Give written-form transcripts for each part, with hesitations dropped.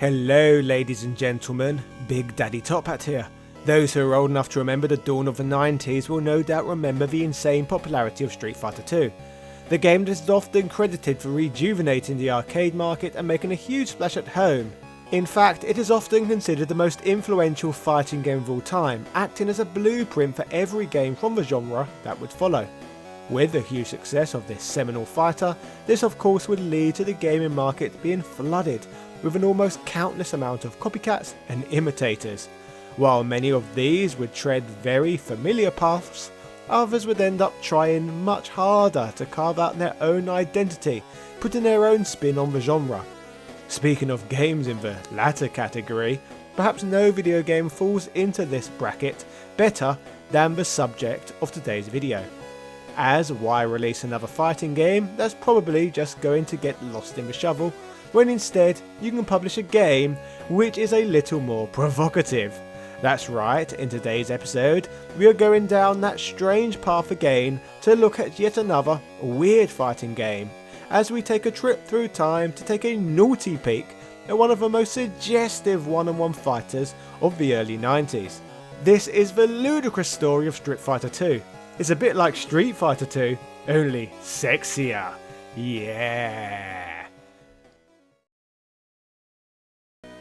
Hello ladies and gentlemen, Big Daddy Top Hat here. Those who are old enough to remember the dawn of the 90s will no doubt remember the insane popularity of Street Fighter 2. The game that is often credited for rejuvenating the arcade market and making a huge splash at home. In fact, it is often considered the most influential fighting game of all time, acting as a blueprint for every game from the genre that would follow. With the huge success of this seminal fighter, this of course would lead to the gaming market being flooded with an almost countless amount of copycats and imitators. While many of these would tread very familiar paths, others would end up trying much harder to carve out their own identity, putting their own spin on the genre. Speaking of games in the latter category, perhaps no video game falls into this bracket better than the subject of today's video. As why release another fighting game that's probably just going to get lost in the shovel, when instead you can publish a game which is a little more provocative. That's right, in today's episode we are going down that strange path again to look at yet another weird fighting game, as we take a trip through time to take a naughty peek at one of the most suggestive one-on-one fighters of the early 90s. This is the ludicrous story of Street Fighter 2. It's a bit like Street Fighter 2, only sexier. Yeah!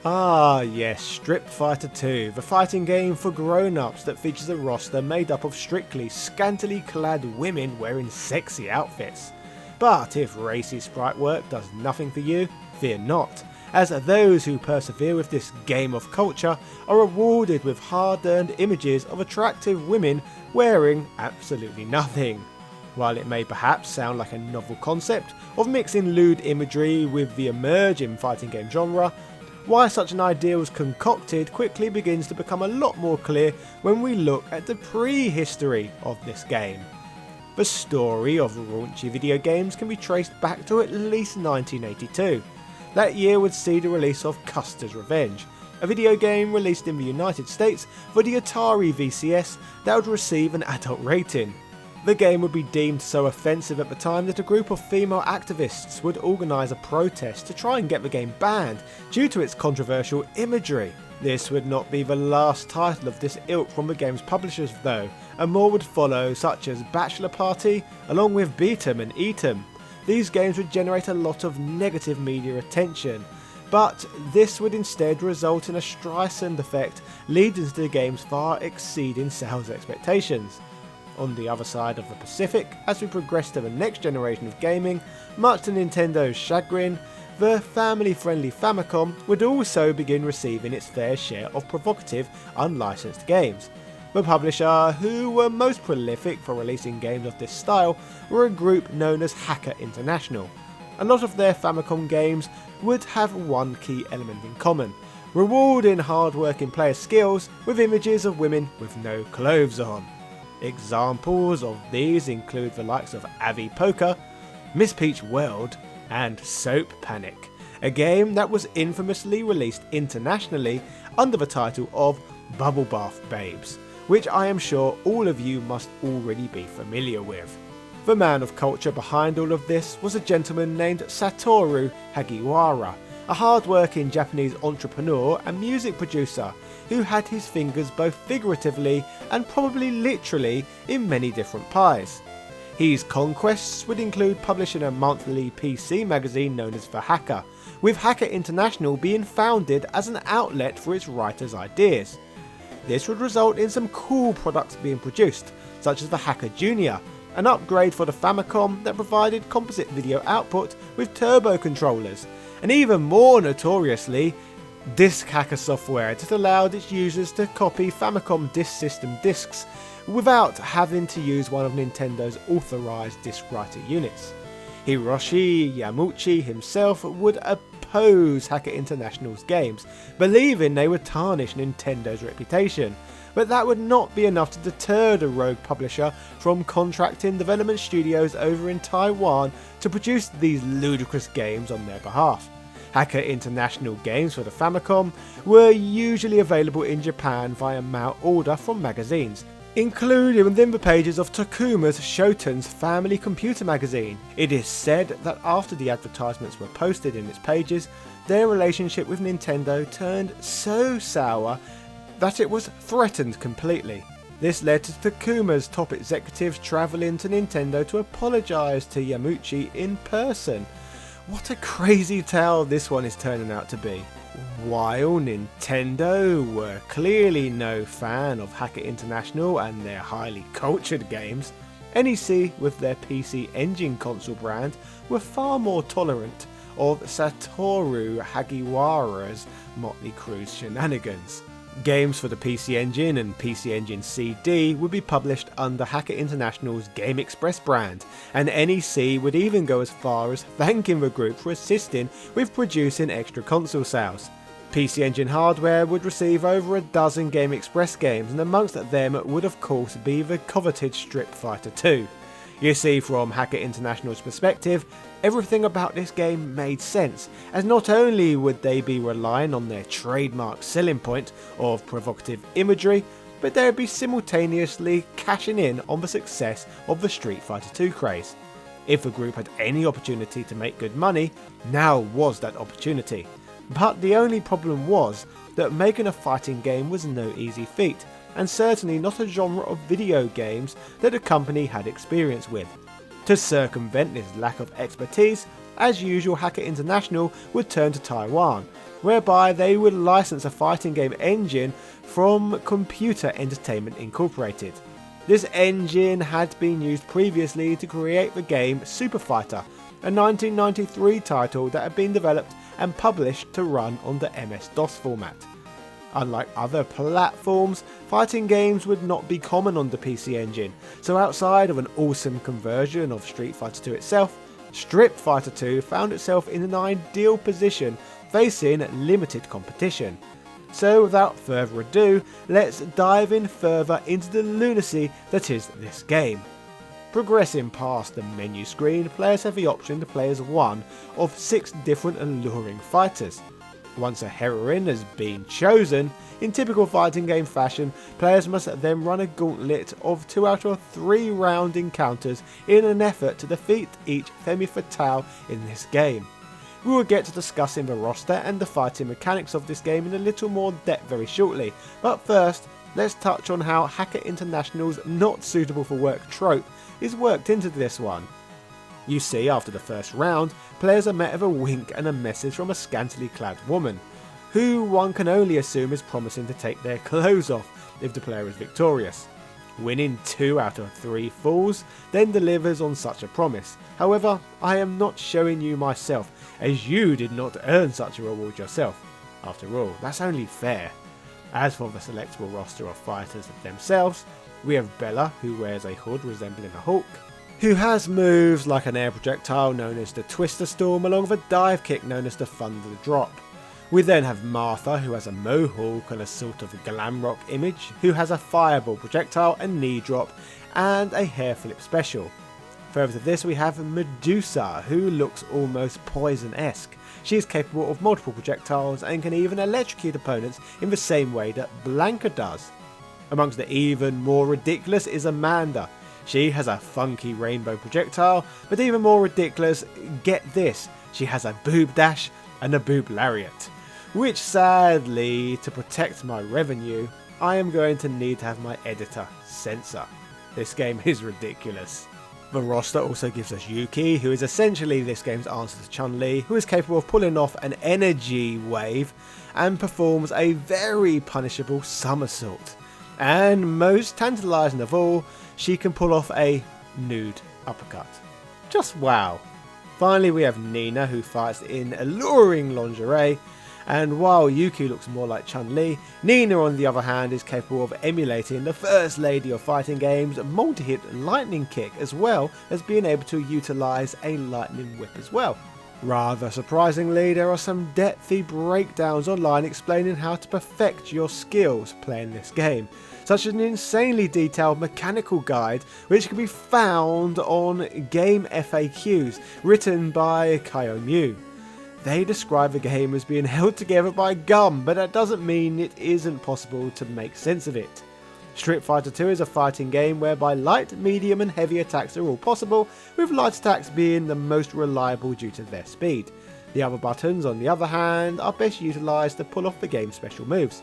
Ah yes, Street Fighter 2, the fighting game for grown-ups that features a roster made up of strictly scantily clad women wearing sexy outfits. But if racy sprite work does nothing for you, fear not, as those who persevere with this game of culture are rewarded with hard-earned images of attractive women wearing absolutely nothing. While it may perhaps sound like a novel concept of mixing lewd imagery with the emerging fighting game genre, why such an idea was concocted quickly begins to become a lot more clear when we look at the prehistory of this game. The story of raunchy video games can be traced back to at least 1982. That year would see the release of Custer's Revenge, a video game released in the United States for the Atari VCS that would receive an adult rating. The game would be deemed so offensive at the time that a group of female activists would organise a protest to try and get the game banned due to its controversial imagery. This would not be the last title of this ilk from the game's publishers though, and more would follow, such as Bachelor Party along with Beat 'em and Eat 'em. These games would generate a lot of negative media attention, but this would instead result in a Streisand effect leading to the games far exceeding sales expectations. On the other side of the Pacific, as we progress to the next generation of gaming, much to Nintendo's chagrin, the family-friendly Famicom would also begin receiving its fair share of provocative, unlicensed games. The publisher who were most prolific for releasing games of this style were a group known as Hacker International. A lot of their Famicom games would have one key element in common, rewarding hard-working player skills with images of women with no clothes on. Examples of these include the likes of Avi Poker, Miss Peach World, and Soap Panic, a game that was infamously released internationally under the title of Bubble Bath Babes, which I am sure all of you must already be familiar with. The man of culture behind all of this was a gentleman named Satoru Hagiwara, a hard-working Japanese entrepreneur and music producer who had his fingers both figuratively and probably literally in many different pies. His conquests would include publishing a monthly PC magazine known as The Hacker, with Hacker International being founded as an outlet for its writers' ideas. This would result in some cool products being produced, such as the Hacker Junior, an upgrade for the Famicom that provided composite video output with turbo controllers, and even more notoriously, disk hacker software that allowed its users to copy Famicom disk system discs without having to use one of Nintendo's authorized disk writer units. Hiroshi Yamauchi himself would oppose Hacker International's games, believing they would tarnish Nintendo's reputation, but that would not be enough to deter the rogue publisher from contracting development studios over in Taiwan to produce these ludicrous games on their behalf. Hacker International games for the Famicom were usually available in Japan via mail order from magazines. included within the pages of Takuma's Shoten's family computer magazine. It is said that after the advertisements were posted in its pages, their relationship with Nintendo turned so sour that it was threatened completely. This led to Takuma's top executives travelling to Nintendo to apologise to Yamauchi in person. What a crazy tale this one is turning out to be. While Nintendo were clearly no fan of Hacker International and their highly cultured games, NEC with their PC Engine console brand were far more tolerant of Satoru Hagiwara's Motley Crue's shenanigans. Games for the PC Engine and PC Engine CD would be published under Hacker International's Game Express brand, and NEC would even go as far as thanking the group for assisting with producing extra console sales. PC Engine hardware would receive over a dozen Game Express games, and amongst them would of course be the coveted Street Fighter 2. You see, from Hacker International's perspective, everything about this game made sense, as not only would they be relying on their trademark selling point of provocative imagery, but they would be simultaneously cashing in on the success of the Street Fighter 2 craze. If the group had any opportunity to make good money, now was that opportunity. But the only problem was that making a fighting game was no easy feat, and certainly not a genre of video games that the company had experience with. To circumvent this lack of expertise, as usual Hacker International would turn to Taiwan, whereby they would license a fighting game engine from Computer Entertainment Incorporated. This engine had been used previously to create the game Super Fighter, a 1993 title that had been developed and published to run on the MS-DOS format. Unlike other platforms, fighting games would not be common on the PC Engine, so outside of an awesome conversion of Street Fighter 2 itself, Street Fighter 2 found itself in an ideal position, facing limited competition. So without further ado, let's dive in further into the lunacy that is this game. Progressing past the menu screen, players have the option to play as one of 6 different alluring fighters. Once a heroine has been chosen, in typical fighting game fashion, players must then run a gauntlet of 2 out of 3 round encounters in an effort to defeat each femme fatale in this game. We will get to discussing the roster and the fighting mechanics of this game in a little more depth very shortly, but first, let's touch on how Hacker International's not suitable for work trope is worked into this one. You see, after the first round, players are met with a wink and a message from a scantily clad woman, who one can only assume is promising to take their clothes off if the player is victorious. Winning 2 out of 3 falls then delivers on such a promise. However, I am not showing you myself, as you did not earn such a reward yourself. After all, that's only fair. As for the selectable roster of fighters themselves, we have Bella, who wears a hood resembling a hawk, who has moves like an air projectile known as the Twister Storm, along with a dive kick known as the Thunder Drop. We then have Martha, who has a mohawk and a sort of glam rock image, who has a fireball projectile, a knee drop, and a hair flip special. Further to this we have Medusa, who looks almost Poison-esque. She is capable of multiple projectiles and can even electrocute opponents in the same way that Blanca does. Amongst the even more ridiculous is Amanda. She has a funky rainbow projectile, but even more ridiculous, get this, she has a boob dash and a boob lariat. Which sadly, to protect my revenue, I am going to need to have my editor censor. This game is ridiculous. The roster also gives us Yuki, who is essentially this game's answer to Chun-Li, who is capable of pulling off an energy wave and performs a very punishable somersault. And most tantalising of all, she can pull off a nude uppercut. Just wow. Finally we have Nina, who fights in alluring lingerie, and while Yuki looks more like Chun-Li, Nina on the other hand is capable of emulating the first lady of fighting games' multi-hit lightning kick, as well as being able to utilise a lightning whip as well. Rather surprisingly, there are some depthy breakdowns online explaining how to perfect your skills playing this game, such as an insanely detailed mechanical guide which can be found on Game FAQs written by Kaio Mu. They describe the game as being held together by gum, but that doesn't mean it isn't possible to make sense of it. Street Fighter 2 is a fighting game whereby light, medium and heavy attacks are all possible, with light attacks being the most reliable due to their speed. The other buttons, on the other hand, are best utilised to pull off the game's special moves.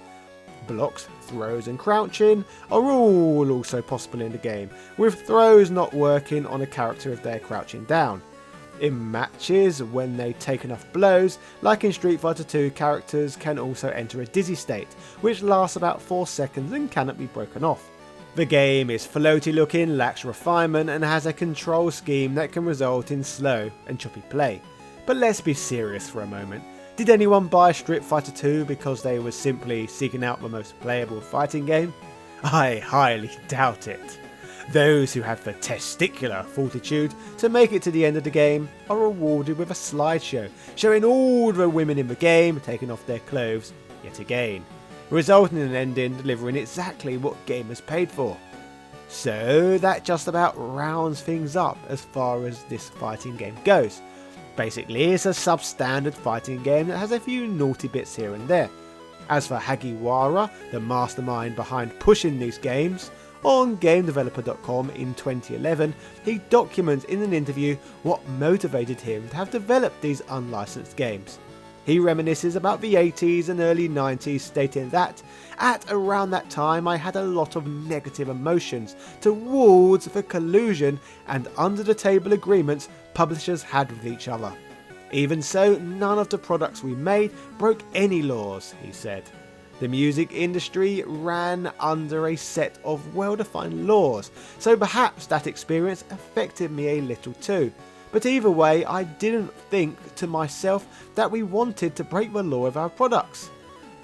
Blocks, throws and crouching are all also possible in the game, with throws not working on a character if they're crouching down. In matches, when they take enough blows, like in Street Fighter 2, characters can also enter a dizzy state, which lasts about 4 seconds and cannot be broken off. The game is floaty looking, lacks refinement and has a control scheme that can result in slow and choppy play. But let's be serious for a moment. Did anyone buy Street Fighter 2 because they were simply seeking out the most playable fighting game? I highly doubt it. Those who have the testicular fortitude to make it to the end of the game are rewarded with a slideshow showing all the women in the game taking off their clothes yet again, resulting in an ending delivering exactly what gamers paid for. So that just about rounds things up as far as this fighting game goes. Basically, it's a substandard fighting game that has a few naughty bits here and there. As for Hagiwara, the mastermind behind pushing these games, on GameDeveloper.com in 2011, he documents in an interview what motivated him to have developed these unlicensed games. He reminisces about the 80s and early 90s, stating that, at around that time I had a lot of negative emotions towards the collusion and under the table agreements publishers had with each other. Even so, none of the products we made broke any laws, he said. The music industry ran under a set of well-defined laws, so perhaps that experience affected me a little too. But either way, I didn't think to myself that we wanted to break the law of our products.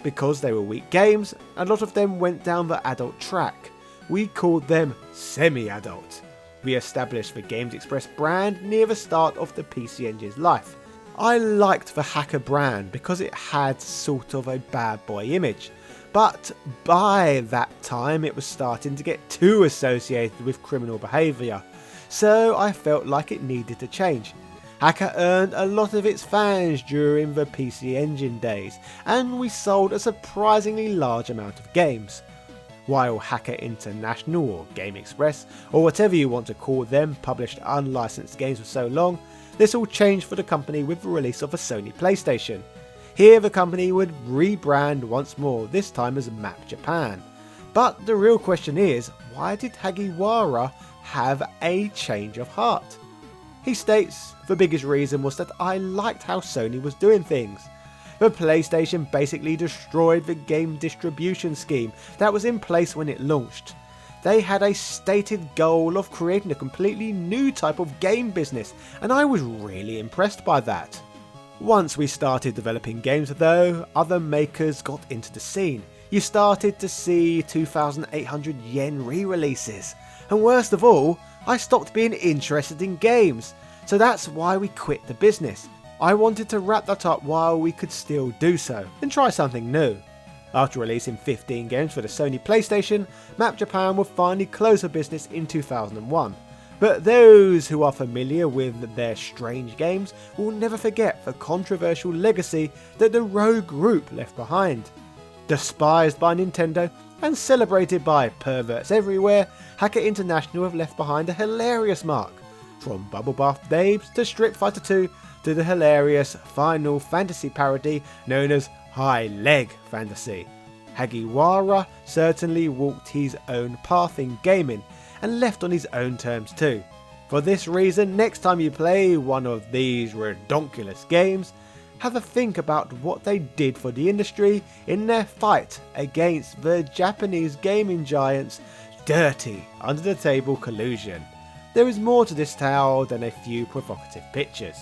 Because they were weak games, a lot of them went down the adult track. We called them semi-adult. We established the Games Express brand near the start of the PC Engine's life. I liked the hacker brand because it had sort of a bad boy image, but by that time it was starting to get too associated with criminal behaviour, so I felt like it needed to change. Hacker earned a lot of its fans during the PC Engine days, and we sold a surprisingly large amount of games. While Hacker International or Game Express, or whatever you want to call them, published unlicensed games for so long, this all changed for the company with the release of a Sony PlayStation. Here the company would rebrand once more, this time as Map Japan. But the real question is, why did Hagiwara have a change of heart? He states, the biggest reason was that I liked how Sony was doing things. The PlayStation basically destroyed the game distribution scheme that was in place when it launched. They had a stated goal of creating a completely new type of game business, and I was really impressed by that. Once we started developing games though, other makers got into the scene. You started to see 2,800 yen re-releases, and worst of all, I stopped being interested in games, so that's why we quit the business. I wanted to wrap that up while we could still do so, and try something new. After releasing 15 games for the Sony PlayStation, Map Japan would finally close the business in 2001. But those who are familiar with their strange games will never forget the controversial legacy that the Rogue Group left behind. Despised by Nintendo and celebrated by perverts everywhere, Hacker International have left behind a hilarious mark. From Bubble Bath Babes to Street Fighter 2 to the hilarious Final Fantasy parody known as High Leg Fantasy. Hagiwara certainly walked his own path in gaming and left on his own terms too. For this reason, next time you play one of these redonkulous games, have a think about what they did for the industry in their fight against the Japanese gaming giants' dirty, under the table collusion. There is more to this tale than a few provocative pictures.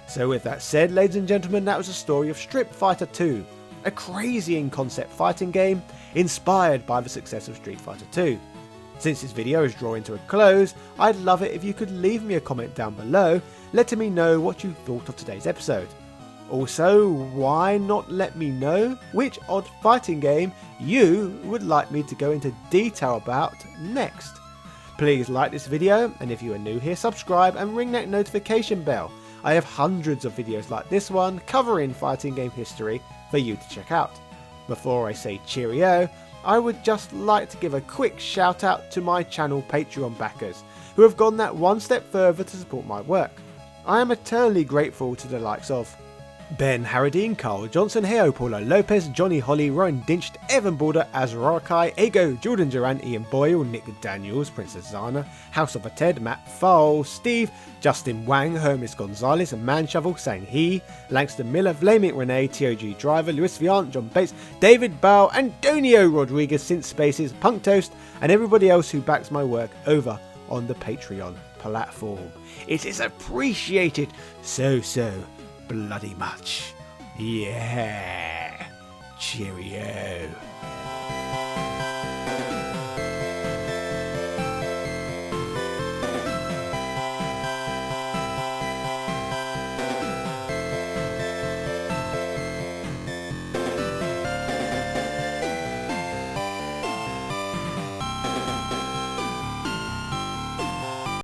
So with that said, ladies and gentlemen, that was the story of Street Fighter 2, a crazy in concept fighting game inspired by the success of Street Fighter 2. Since this video is drawing to a close, I'd love it if you could leave me a comment down below letting me know what you thought of today's episode. Also, why not let me know which odd fighting game you would like me to go into detail about next. Please like this video, and if you are new here, subscribe and ring that notification bell. I have hundreds of videos like this one covering fighting game history for you to check out. Before I say cheerio, I would just like to give a quick shout out to my channel Patreon backers, who have gone that one step further to support my work. I am eternally grateful to the likes of Ben Harradine, Carl Johnson, Heo, Paulo Lopez, Johnny Holly, Ryan Dinched, Evan Border, Azrakai, Ego, Jordan Durant, Ian Boyle, Nick Daniels, Princess Zana, House of a Ted, Matt Fowle, Steve, Justin Wang, Hermes Gonzalez, Manshovel, Sang He, Langston Miller, Vlaming Renee, TOG Driver, Luis Viant, John Bates, David Bow, Antonio Rodriguez, Synth Spaces, Punk Toast, and everybody else who backs my work over on the Patreon platform. It is appreciated so bloody much. Yeah. Cheerio.